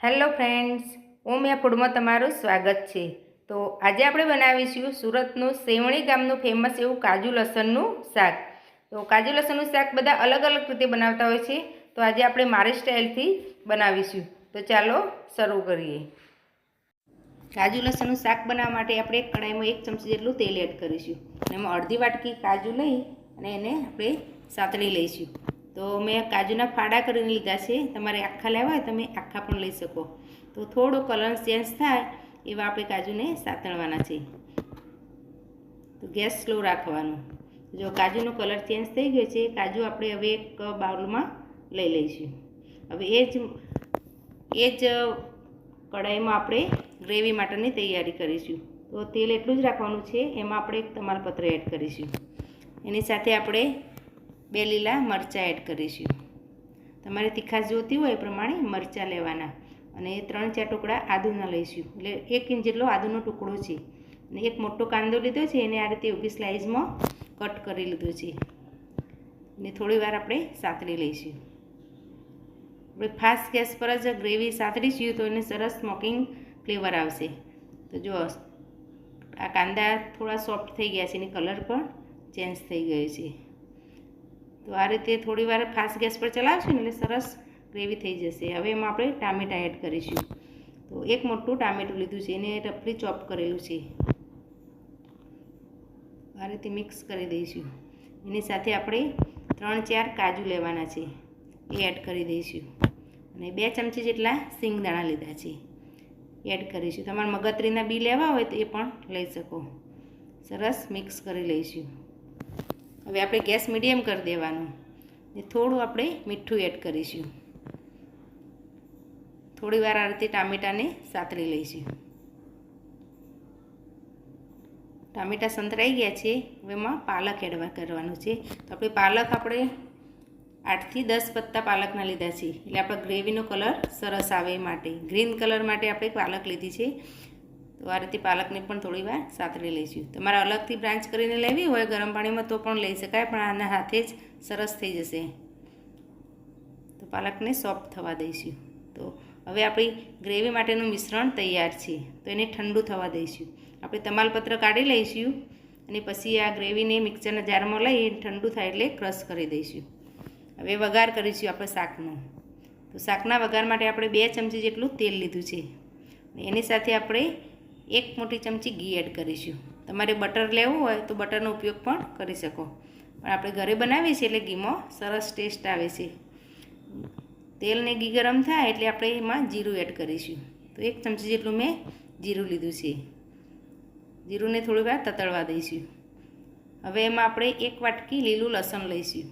Hello friends, ઓમિયા ફૂડમાં તમારું સ્વાગત છે। તો આજે આપણે બનાવીશું સુરતનું સેવણી ગામનું ફેમસ એવું કાજુ લસણનું શાક। તો કાજુ લસણનું શાક બધા અલગ અલગ રીતે બનાવતા હોય છે, તો આજે આપણે મારી સ્ટાઇલથી બનાવીશું। તો ચાલો શરૂ કરીએ। કાજુ લસણનું શાક બનાવવા માટે આપણે કઢાઈમાં 1 ચમચી જેટલું તેલ એડ કરીશું અને એમાં અડધી વાટકી કાજુ લઈ અને એને આપણે સાતળી લઈશું। તો મેં કાજુના ફાડા કરીને લીધા છે, તમારે આખા લેવા હોય તમે આખા પણ લઈ શકો। તો થોડો કલર ચેન્જ થાય એવા આપણે કાજુને સાતળવાના છે। તો ગેસ સ્લો રાખવાનો। જો કાજુનો કલર ચેન્જ થઈ ગયો છે, કાજુ આપણે હવે એક બાઉલમાં લઈ લઈશું। હવે એ જ કઢાઈમાં આપણે ગ્રેવી માટેની તૈયારી કરીશું। તો તેલ એટલું જ રાખવાનું છે, એમાં આપણે એક તમાલપત્ર એડ કરીશું। એની સાથે આપણે 2 લીલા મરચાં એડ કરીશું। તમારે તીખાશ જોતી હોય એ પ્રમાણે મરચાં લેવાના અને 3-4 ટુકડા આદુના લઈશું, એટલે 1 ઇંચ જેટલો આદુનો ટુકડો છે અને એક મોટો કાંદો લીધો છે, એને આ રીતે ઊભી સ્લાઇસમાં કટ કરી લીધો છે અને થોડી વાર આપણે સાતળી લઈશું। આપણે ફાસ્ટ ગેસ પર જ ગ્રેવી સાતળીશું તો એને સરસ સ્મોકિંગ ફ્લેવર આવશે। તો જો આ કાંદા થોડા સોફ્ટ થઈ ગયા છે, એની કલર પણ ચેન્જ થઈ ગયો છે। તો આ રીતે થોડી વાર ફાસ્ટ ગેસ પર ચલાવશું ને એટલે સરસ ગ્રેવી થઈ જશે। હવે એમાં આપણે ટામેટાં એડ કરીશું। તો એક મોટું ટામેટું લીધું છે, એને રફલી ચોપ કરેલું છે, આ રીતે મિક્સ કરી દઈશું। એની સાથે આપણે 3-4 કાજુ લેવાના છે, એ એડ કરી દઈશું અને 2 ચમચી જેટલા સિંગદાણા લીધા છે, એડ કરીશું। તમારે મગજરીના બી લેવા હોય તો એ પણ લઈ શકો। સરસ મિક્સ કરી લઈશું। હવે આપણે ગેસ મીડિયમ કરી દેવાનો ને થોડું આપણે મીઠું એડ કરીશું। થોડી વાર આ રીતે ટામેટાને સાતળી લઈશું। ટામેટા સંતરાઈ ગયા છે, હવે એમાં પાલક એડ કરવાનું છે। તો આપણે પાલક 8થી 10 પત્તા પાલકના લીધા છે, એટલે આપણા ગ્રેવીનો કલર સરસ આવે એ માટે, ગ્રીન કલર માટે આપણે પાલક લીધી છે। તો આ રીતે પાલકને પણ થોડી વાર સાતળી લઈશું। તમારે અલગથી બ્રાન્ચ કરીને લેવી હોય ગરમ પાણીમાં તો પણ લઈ શકાય, પણ આના હાથે જ સરસ થઈ જશે। તો પાલકને સોફ્ટ થવા દઈશું। તો હવે આપણી ગ્રેવી માટેનું મિશ્રણ તૈયાર છે, તો એને ઠંડુ થવા દઈશું। આપણે તમાલપત્ર કાઢી લઈશું અને પછી આ ગ્રેવીને મિક્સરના જારમાં લઈ ઠંડુ થાય એટલે ક્રશ કરી દઈશું। હવે વઘાર કરીશું આપણે શાકનો। તો શાકના વઘાર માટે આપણે 2 ચમચી જેટલું તેલ લીધું છે અને એની સાથે આપણે 1 મોટી ચમચી ઘી એડ કરીશું। તમારે બટર લેવું હોય તો બટરનો ઉપયોગ પણ કરી શકો, પણ આપણે ઘરે બનાવીએ છીએ એટલે ઘીમાં સરસ ટેસ્ટ આવે છે। તેલ ને ઘી ગરમ થાય એટલે આપણે એમાં જીરું એડ કરીશું। તો 1 ચમચી જેટલું મેં જીરું લીધું છે, જીરુંને થોડી વાર તતળવા દઈશું। હવે એમાં આપણે 1 વાટકી લીલું લસણ લઈશું।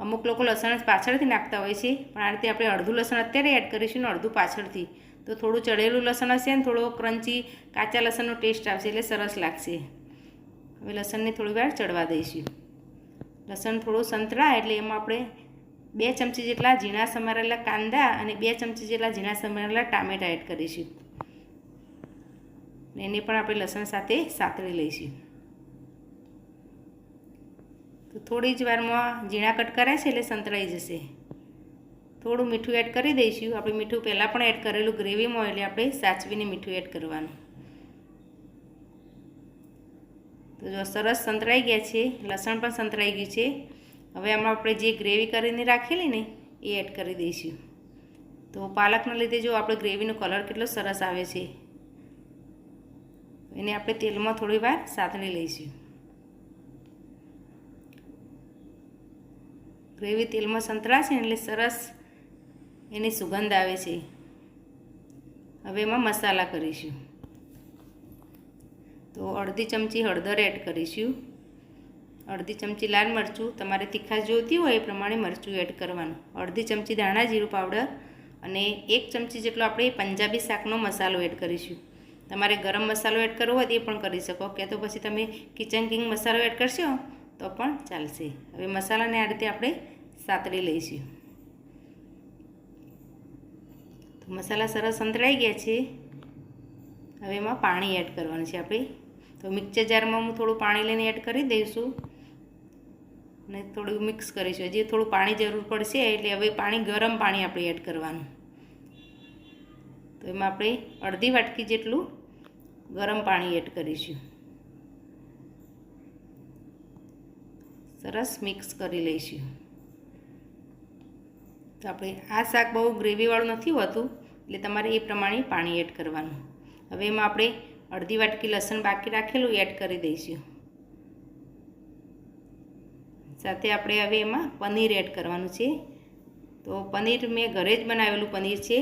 અમુક લોકો લસણ પાછળથી નાખતા હોય છે, પણ આ રીતે આપણે અડધું લસણ અત્યારે એડ કરીશું ને અડધું પાછળથી, તો થોડું ચડેલું લસણ હશે ને થોડો ક્રન્ચી કાચા લસણનો ટેસ્ટ આવશે એટલે સરસ લાગશે। હવે લસણને થોડી વાર ચડવા દઈશું। લસણ થોડું સંતળાય એટલે એમાં આપણે 2 ચમચી જેટલા ઝીણા સમારેલા કાંદા અને 2 ચમચી જેટલા ઝીણા સમારેલા ટામેટાં એડ કરીશું અને એને પણ આપણે લસણ સાથે સાતળી લઈશું। તો થોડી જ વારમાં ઝીણા કટ કર્યા છે એટલે સંતળાઈ જશે। થોડું મીઠું એડ કરી દઈશું। આપણે મીઠું પહેલાં પણ એડ કરેલું ગ્રેવીમાં, એટલે આપણે સાચવીને મીઠું એડ કરવાનું। તો જો સરસ સંતળાઈ ગયા છે, લસણ પણ સંતળાઈ ગયું છે। હવે આમાં આપણે જે ગ્રેવી કરીને રાખેલી ને એ એડ કરી દઈશું। તો પાલકના લીધે જો આપણે ગ્રેવીનો કલર કેટલો સરસ આવે છે, એને આપણે તેલમાં થોડી વાર સાતળી લઈશું। ગ્રેવી તેલમાં સંતળાશે એટલે સરસ એની સુગંધ આવે છે। હવે એમાં મસાલા કરીશું। તો અડધી ચમચી હળદર એડ કરીશું, અડધી ચમચી લાલ મરચું, તમારે તીખાશ જોઈતી હોય એ પ્રમાણે મરચું એડ કરવાનું, અડધી ચમચી ધાણા જીરું પાવડર અને 1 ચમચી જેટલો આપણે પંજાબી શાકનો મસાલો એડ કરીશું। તમારે ગરમ મસાલો એડ કરવો હોય તો એ પણ કરી શકો, કે તો પછી તમે કિચન કિંગ મસાલો એડ કરશો તો પણ ચાલશે। હવે મસાલાને આ રીતે આપણે સાતળી લઈશું। તો મસાલા સરસ સંતળાઈ ગયા છે, હવે એમાં પાણી એડ કરવાનું છે આપણે। તો મિક્સર જારમાં હું થોડું પાણી લઈને એડ કરી દઈશું અને થોડું મિક્સ કરીશું। હજી થોડું પાણી જરૂર પડશે એટલે હવે ગરમ પાણી આપણે એડ કરવાનું। તો એમાં આપણે અડધી વાટકી જેટલું ગરમ પાણી એડ કરીશું. સરસ મિક્સ કરી લઈશું. તો આપણે આ શાક બહુ ગ્રેવીવાળું નથી હોતું, એટલે તમારે એ પ્રમાણે પાણી એડ કરવાનું. હવે એમાં આપણે અડધી વાટકી લસણ બાકી રાખેલું એડ કરી દઈશું. સાથે આપણે હવે એમાં પનીર એડ કરવાનું છે. તો પનીર મેં ઘરે જ બનાવેલું પનીર છે,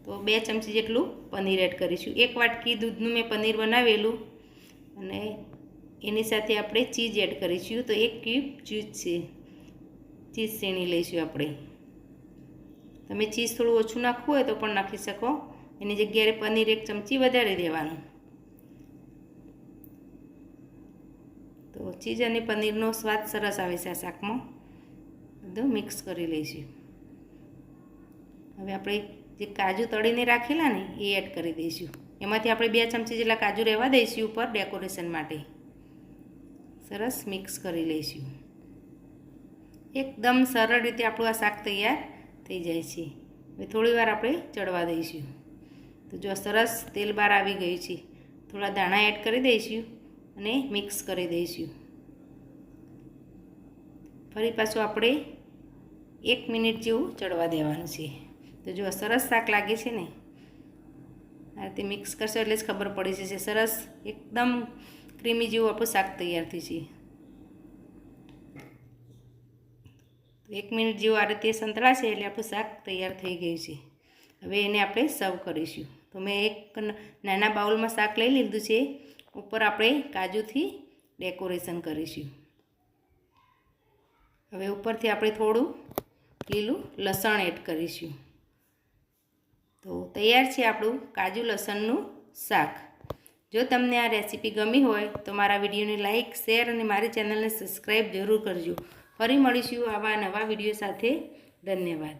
તો 2 ચમચી જેટલું પનીર એડ કરીશું. 1 વાટકી દૂધનું મેં પનીર બનાવેલું અને એની સાથે આપણે ચીઝ એડ કરીશું. તો 1 ક્યુબ ચીઝ છે, ચીઝ સીણી લઈશું આપણે. તમે ચીઝ થોડું ઓછું નાખવું હોય તો પણ નાખી શકો. એની જગ્યાએ પનીર 1 ચમચી વધારે દેવાનું. તો ચીઝ અને પનીરનો સ્વાદ સરસ આવે છે આ શાકમાં. બધું મિક્સ કરી લઈશું. હવે આપણે જે કાજુ તળીને રાખેલા ને એ એડ કરી દઈશું. એમાંથી આપણે 2 ચમચી જેટલા કાજુ રહેવા દઈશું ઉપર ડેકોરેશન માટે. સરસ મિક્સ કરી લઈશું. એકદમ સરળ રીતે આપણું આ શાક તૈયાર થઈ જાય છે. હવે થોડી વાર આપણે ચડવા દઈશું. તો જો સરસ તેલ બહાર આવી ગયું છે. થોડા દાણા એડ કરી દઈશું અને મિક્સ કરી દઈશું. ફરી પાછું આપણે 1 મિનિટ જેવું ચડવા દેવાનું છે. તો જો સરસ શાક લાગે છે ને, આ રીતે મિક્સ કરશો એટલે જ ખબર પડી જશે. સરસ એકદમ ક્રીમી જેવું આપણું શાક તૈયાર થયું છે. 1 મિનિટ જેવું આ રીતે સંતળાશે એટલે આપણું શાક તૈયાર થઈ ગયું છે. હવે એને આપણે સર્વ કરીશું. તો મેં એક નાના બાઉલમાં શાક લઈ લીધું છે. ઉપર આપણે કાજુથી ડેકોરેશન કરીશું. હવે ઉપરથી આપણે થોડું લીલું લસણ એડ કરીશું. તો તૈયાર છે આપણું કાજુ લસણનું શાક. જો તમને આ રેસીપી ગમી હોય તો મારા વિડીયોને લાઇક, શેર અને મારી ચેનલને સબસ્ક્રાઈબ જરૂર કરજો. ફરી મળીશું આવા નવા વિડીયો સાથે. ધન્યવાદ.